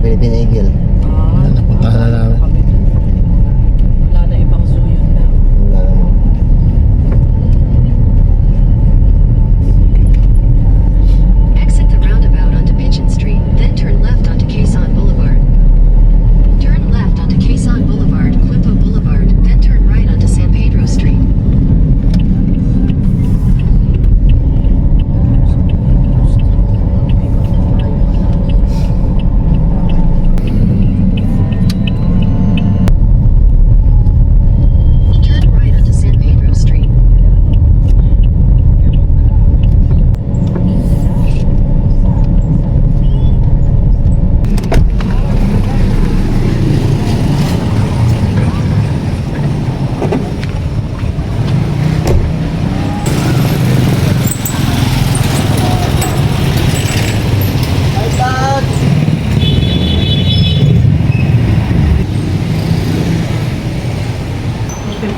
Philippine Eagle. Napuntahan na namin. kami dun. Wala na ibang zoo yun lang. Wala naman. Exit the roundabout onto Pigeon Street, then turn left onto Quezon Boulevard. Turn left onto Quezon Boulevard, Quimpo Boulevard, then turn right onto San Pedro Street. Turn right onto San Pedro Street.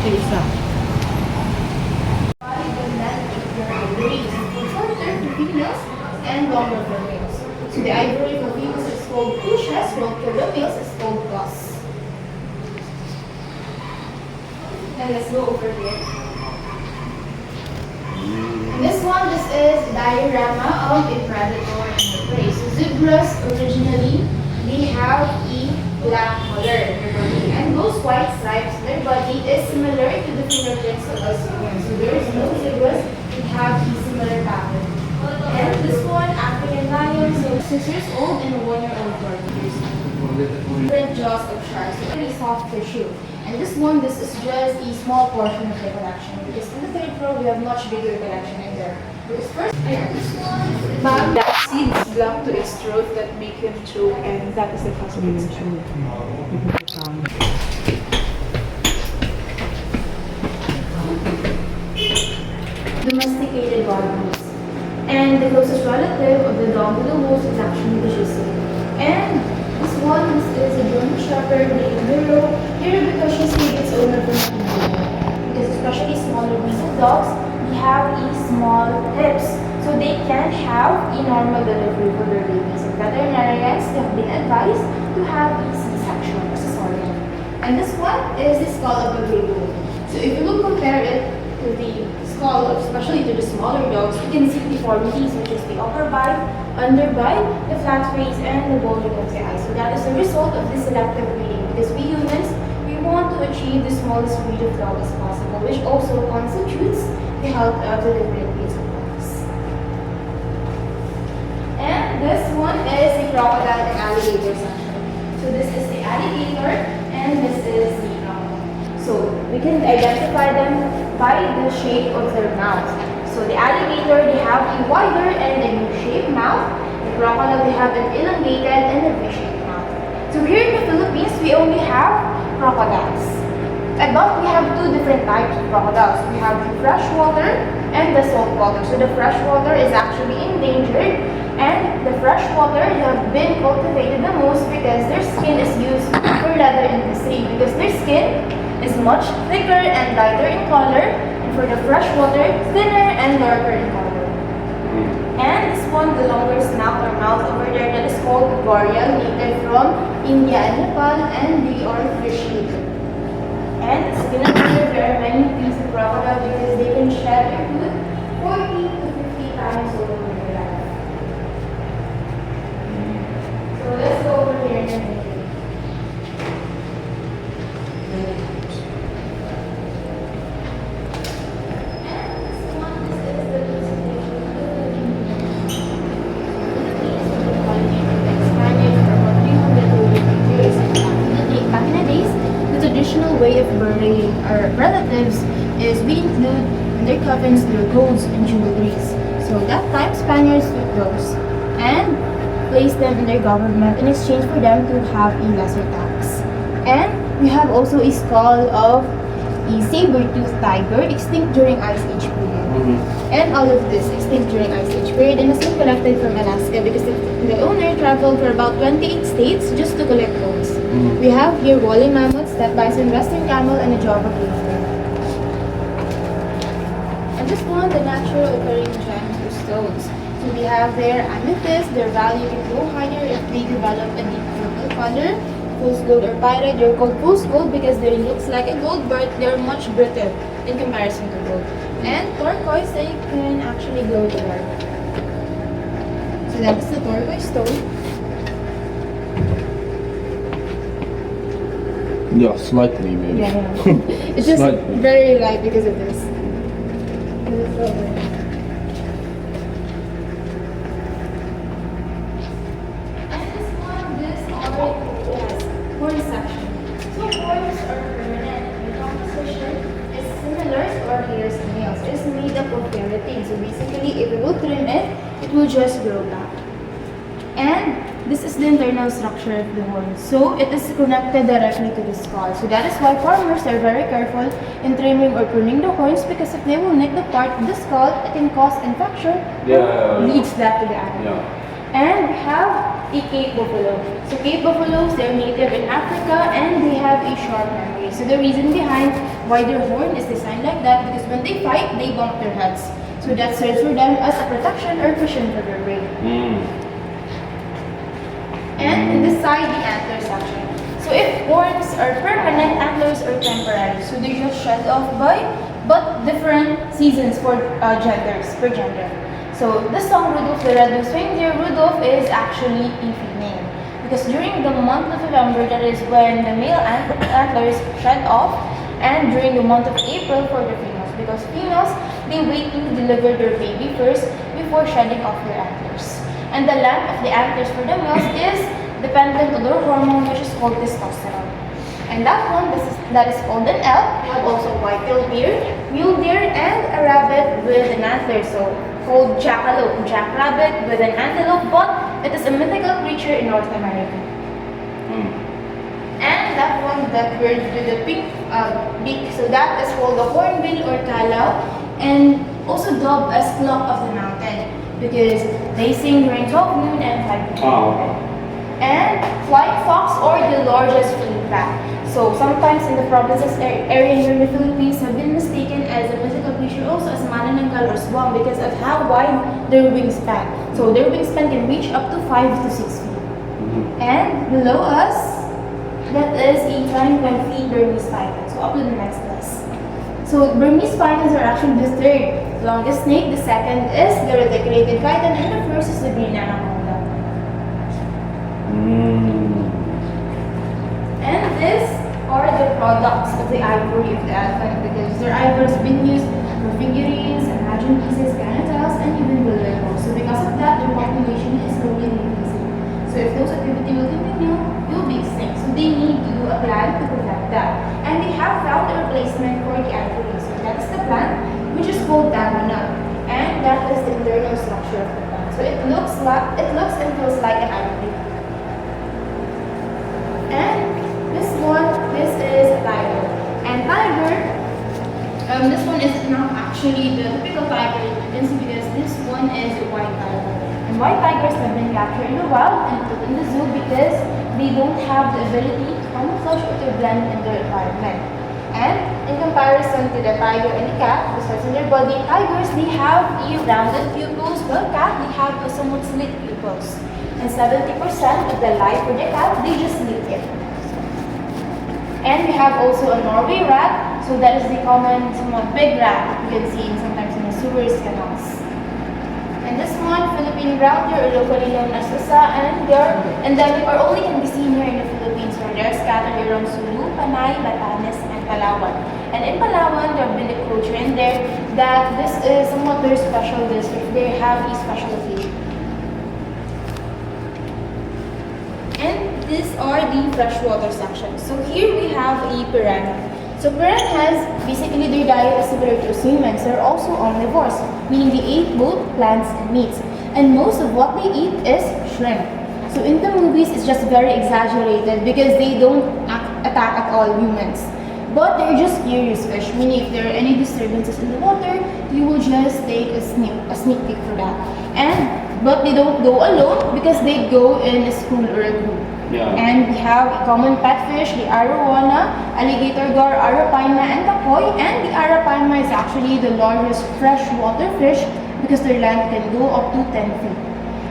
Isa. And longer for males. So the ivory for females is called pushes, while for the males is called bus. Then let's go over here. This one, this is a diorama of a predator and a prey. So zebras originally, they have a black color in their body, and those white stripes in their body is similar to the fingerprints of us humans. So there is no zebras that have a similar pattern. And this one, African lion, so 6 years old and a 1-year-old tortoise. Different jaws of sharks, so very soft tissue. And this one, this is just a small portion of the collection, because in the third floor we have much bigger collection in there. Because first, this one, That seeds block to its throat that make him choke, and that is the cause of its death. domesticated dogs. And the closest relative of the dog to the wolf is actually the Shih Tzu. And this one, this is a German Shepherd named Hero. Hero because she saved its owner from eating. Because especially smaller breeds of dogs, they have small hips. So they can have a normal delivery for their babies. And veterinarians have been advised to have a C-section or cesarean. And this one is the skull of a gray wolf. So if you will compare it to the skull, especially to the smaller dogs, you can see deformities, which is the upper bite, under bite, the flat face, and the bulging of the eye. So that is the result of this selective breeding, because we humans, we want to achieve the smallest breed of dog as possible, which also constitutes the health of the different breeds of dogs. And this one is the crocodile and alligator section. So this is the alligator, and this is the crocodile. So we can identify them by the shape of their mouth. So the alligator, they have a wider and a U-shaped mouth. The crocodile, they have an elongated and a V-shaped mouth. So here in the Philippines, we only have crocodiles. But we have two different types of crocodiles. We have the freshwater and the saltwater. So the freshwater is actually endangered, and the freshwater have been cultivated the most because their skin is used for leather industry, because their skin is much thicker and lighter in color, and for the freshwater, thinner and darker in color. And this one, the longer snout or mouth over there, that is called Gorial, native from India and Nepal, and they are fish eater. And the skin over there, there are many breeds of crocodile because they can shed their tooth 40 to 50 times over their life. So let's go over here and take it. Way of burying our relatives is we include in their coffins their golds and jewelries. So that time Spaniards took those and placed them in their government in exchange for them to have a lesser tax. And we have also a skull of a saber-toothed tiger extinct during Ice Age period. And all of this extinct during Ice Age period and has been collected from Alaska because the owner traveled for about 28 states just to collect bones. We have here woolly mammoth, steppe bison, western camel, and a Java cave bear. And this one, the natural occurring gems or stones. So we have their amethyst, their value can go higher if they develop a deep purple color, fool's gold or pyrite. They're called fool's gold because they looks like a gold, but they're much brittle in comparison to gold. And turquoise, they can actually glow in the dark. So that's the turquoise stone. Yeah, slightly maybe. Yeah. It's just Slightly. very light because of this. Horn section. So horns are permanent. The composition is similar to our hairs and nails. It's made up of keratin. So basically, if we will trim it, it will just grow back. And this is the internal structure of the horn. So it is connected directly to the skull. So that is why farmers are very careful in trimming or pruning the horns, because if they will nick the part of the skull, it can cause infection, leads that to the animal. And we have a Cape buffalo. So Cape buffaloes, they're native in Africa and they have a short memory. So the reason behind why their horn is designed like that, because when they fight, they bump their heads. So that serves for them as a protection or cushion for their brain. And in this side, the antler section. So if horns are permanent, antlers are temporary. So they just shed off but different seasons for genders, per gender. So the song Rudolph the Red-Nosed Reindeer, Rudolph is actually a female. Because during the month of November, that is when the male antlers shed off, and during the month of April for the females. Because females, they wait to deliver their baby first before shedding off their antlers. And the length of the antlers for the males is dependent on their hormone, which is called testosterone. And that one, that is called an elk. We have also white-tailed deer, mule deer, and a rabbit with an antler. So called jackalope, jackrabbit with an antelope, but it is a mythical creature in North America. And that one, that bird with the pink beak, so that is called the hornbill or kalau, and also dubbed as clock of the mountain, because they sing during 12 noon and 5 p.m. And flying fox, or the largest fleet bat. So sometimes in the provinces area here in the Philippines have been mistaken as a mythical creature also as manananggal or swan because of how wide their wingspan. So their wingspan can reach up to 5 to 6 feet. And below us, that is a 21 feet Burmese python. So up to the next list. So Burmese pythons are actually the third longest snake. The second is the reticulated python, and the first is the green anaconda. And these are the products of the ivory of the elephant, because their ivory has been used for figurines, imagined pieces, canatals, and even bulldozers. So because of that, their population is slowly decreasing. So if those activity will continue, it will be extinct. So they need to do a plan to prevent that. And they have found a replacement for the ivory. So that is the plant, which is called DAVAO. And that is the internal structure of the plant. So it looks and feels like an ivory. And this is a tiger. And tiger, this one is not actually the typical tiger you see, because this one is a white tiger. And white tigers have been captured in the wild and put in the zoo because they don't have the ability to camouflage or to blend in their environment. And in comparison to the tiger and the cat, besides in their body, tigers, they have a rounded pupils, while cat, they have a somewhat slit pupils. And 70% of the life for the cat, they just sleep in. And we have also a Norway rat, so that is the common, somewhat big rat you can see sometimes in the sewers canals. And this one, Philippine ground deer, or locally known as usa, and they're endemic or only can be seen here in the Philippines, where they're scattered around Sulu, Panay, Batanes, and Palawan. And in Palawan, there have been a culture in there that this is somewhat their special district. They have a special occasion. And these are the freshwater sections. So here we have a piranha. So piranha has basically their diet is similar to humans. They're also omnivores, meaning they eat both plants and meats. And most of what they eat is shrimp. So in the movies, it's just very exaggerated because they don't attack at all humans. But they're just curious fish, meaning if there are any disturbances in the water, you will just take a sneak peek for that. But they don't go alone because they go in a school or a group. Yeah. And we have a common pet fish, the arowana, alligator gar, arapaima, and the koi. And the arapaima is actually the largest freshwater fish because their length can go up to 10 feet.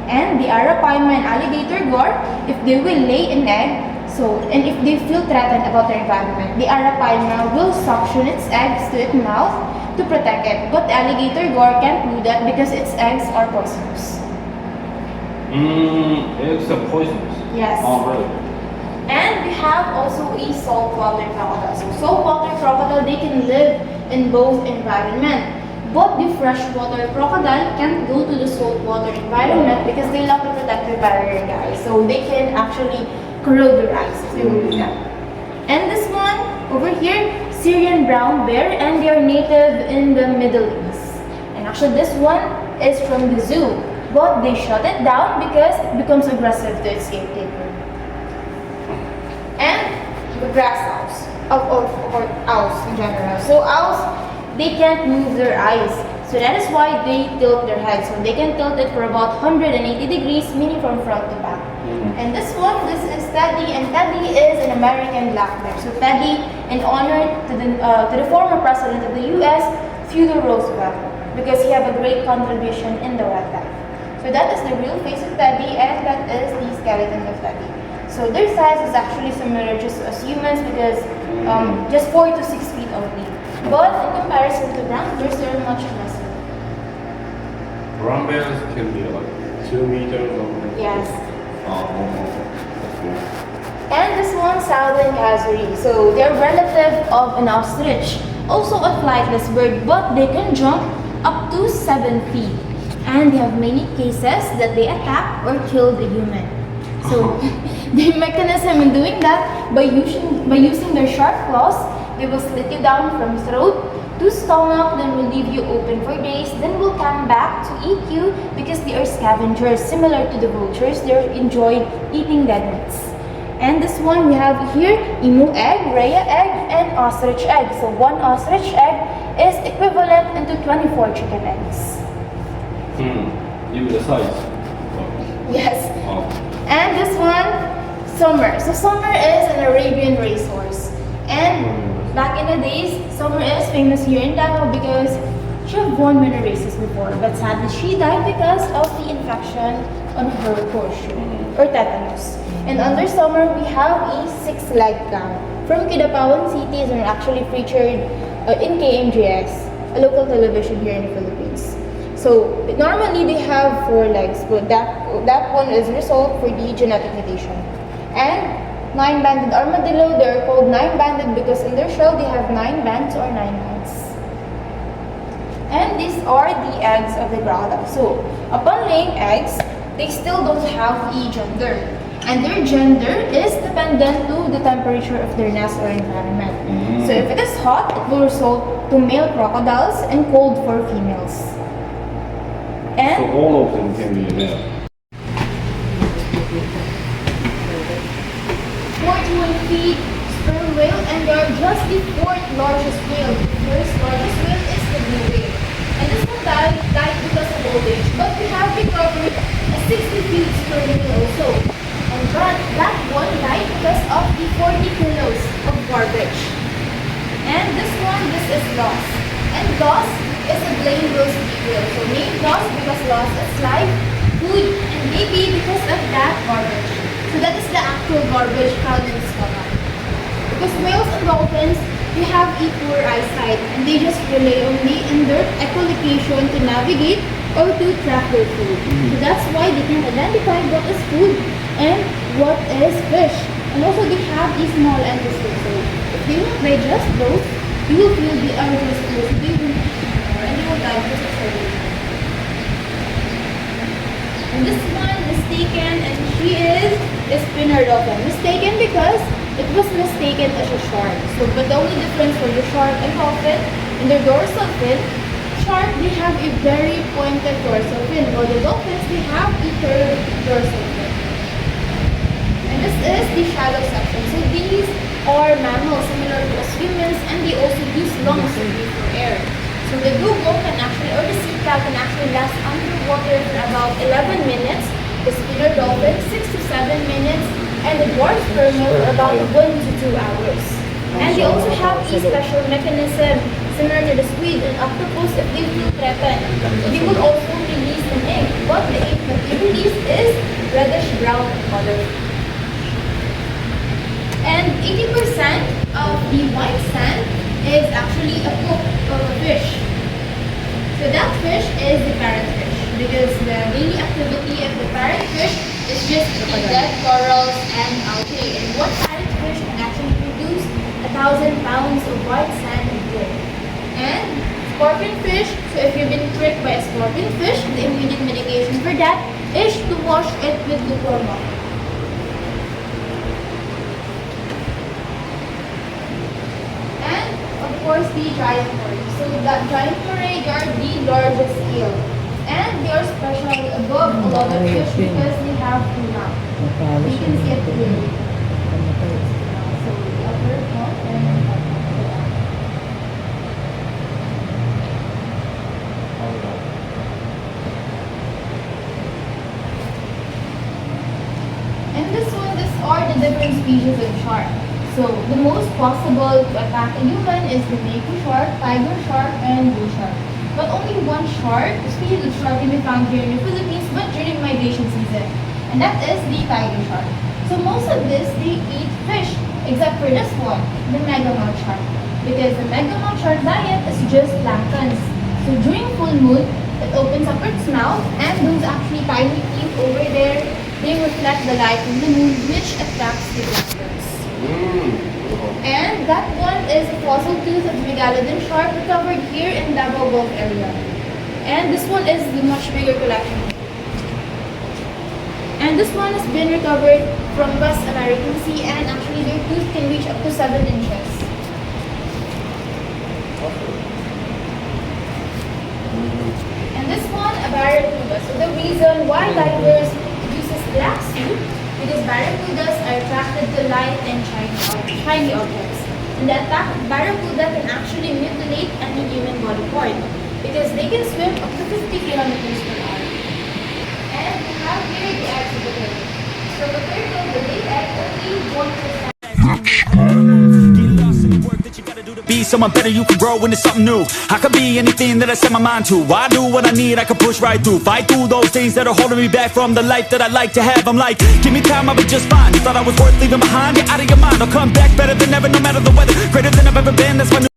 And the arapaima and alligator gar, if they will lay an egg, and if they feel threatened about their environment, the arapaima will suction its eggs to its mouth to protect it. But the alligator gar can't do that because its eggs are poisonous. Eggs are poisonous. Yes. Oh, really? And we have also a saltwater crocodile. So saltwater crocodile, they can live in both environment. But the freshwater crocodile can't go to the saltwater environment because they lack the protective barrier, guys. So they can actually corrode your eyes if you do that. And this one over here, Syrian brown bear, and they are native in the Middle East. And actually this one is from the zoo, but they shut it down because it becomes aggressive to its caretaker. And the grass owls, or owls in general. So owls, they can't move their eyes. So that is why they tilt their heads. So they can tilt it for about 180 degrees, meaning from front to back. And this one, this is Teddy, and Teddy is an American black bear. So Teddy, in honor to the former president of the U.S., Theodore Roosevelt, because he had a great contribution in the wildlife. So that is the real face of Teddy, and that is the skeleton of Teddy. So their size is actually similar just as humans, because just 4 to 6 feet only. But in comparison to brown bears, they're much lesser. Brown bears can be like 2 meters or... Yes. That's good. And this one, southern cassouri. So they're relative of an ostrich, also a flightless bird, but they can jump up to 7 feet. And they have many cases that they attack or kill the human. So the mechanism in doing that, by using their sharp claws, they will slit you down from throat to stomach, then will leave you open for days, then will come back to eat you because they are scavengers, similar to the vultures. They enjoy eating dead meats. And this one we have here, emu egg, rhea egg, and ostrich egg. So one ostrich egg is equivalent into 24 chicken eggs. Even the size. Yes. Oh. And this one, Summer. So Summer is an Arabian racehorse. And back in the days, Summer is famous here in DAVAO because she had won many races before. But sadly, she died because of the infection on her horseshoe, or tetanus. And under Summer, we have a 6-leg cow from Kidapawan Cities, and actually featured in KMJS, a local television here in the Philippines. So normally they have 4 legs, but that one is resolved for the genetic mutation. And 9-banded armadillo, they are called 9-banded because in their shell they have 9 bands or 9 bands. And these are the eggs of the crocodile. So upon laying eggs, they still don't have a gender. And their gender is dependent to the temperature of their nest or environment. So if it is hot, it will result to male crocodiles, and cold for females. And So all of them can be male. 41 feet sperm whale, and they are just the 4th largest whale. The first largest whale is the blue whale. And this one died because of old age. But we have recovered a 60 feet sperm whale also. And that one died because of the 40 kilos of garbage. And this one, this is Loss. And Loss is a blaine roast whale. So named Loss because Loss is life, food, and maybe because of that garbage. So that is the actual garbage found in the stomach. Because whales and dolphins, they have a poor eyesight, and they just rely only on their echolocation to navigate or to track their food. So that's why they can identify what is food and what is fish. And also they have a small intestine. So if they won't digest those, you will feel the urges to they won't eat anymore, and they will die just as early. And this one mistaken, and she is a spinner dolphin. Mistaken because it was mistaken as a shark. So, but the only difference for the shark and dolphin, in their dorsal fin, shark, they have a very pointed dorsal fin, while the dolphins, they have a curved dorsal fin. And this is the shallow section. So these are mammals similar to us humans, and they also use lungs to breathe for air. So the dugong can actually, or the sea cow can actually last underwater for about 11 minutes, the spinner dolphin 6 to 7 minutes, and the dwarf sperm whale for about 1 to 2 hours. And they also have a special mechanism similar to the squid and octopus. If they feel threatened, they will also release in ink, but the ink that they release is reddish brown in color. And 80% of the white sand is actually a poop of a fish. So that fish is the parrotfish, because the daily activity of the parrotfish is just to eat dead corals and algae. And one parrotfish can actually produce 1,000 pounds of white sand a year. And scorpion fish, so if you've been pricked by a scorpion fish, the immediate medication for that is to wash it with lukewarm water. And of course the giant moray. So that giant moray, they are the largest eel. And they are special above a lot of fish because they have two mouths. You can see it clearly. So the upper mouth and the upper mouth. And these are the different species of shark. So the most possible to attack a human is the mako shark, tiger shark, and bull shark. But only one shark, species of shark, can be found here in the Philippines, but during migration season, and that is the tiger shark. So most of this, they eat fish, except for this one, the megamouth shark, because the megamouth shark diet is just planktons. So during full moon, it opens up its mouth, and those actually tiny teeth over there, they reflect the light of the moon, which attracts the planktons. And that one is a fossil tooth of megalodon shark recovered here in DAVAO Gulf area. And this one is the much bigger collection. And this one has been recovered from West American Sea, and actually their tooth can reach up to 7 inches. And this one, a barracuda. So the reason why divers uses black suit, because barracudas are attracted to light and shiny objects. And the attack of barracuda can actually mutilate any human body part, because they can swim up to 50 kilometers per hour. And we have here the eggs of the turtle. So the turtle, the big egg, only 1%. Be someone better, you can grow into something new. I could be anything that I set my mind to. I do what I need, I can push right through. Fight through those things that are holding me back from the life that I like to have. I'm like, give me time, I'll be just fine. You thought I was worth leaving behind? Get out of your mind, I'll come back better than ever, no matter the weather. Greater than I've ever been, that's my new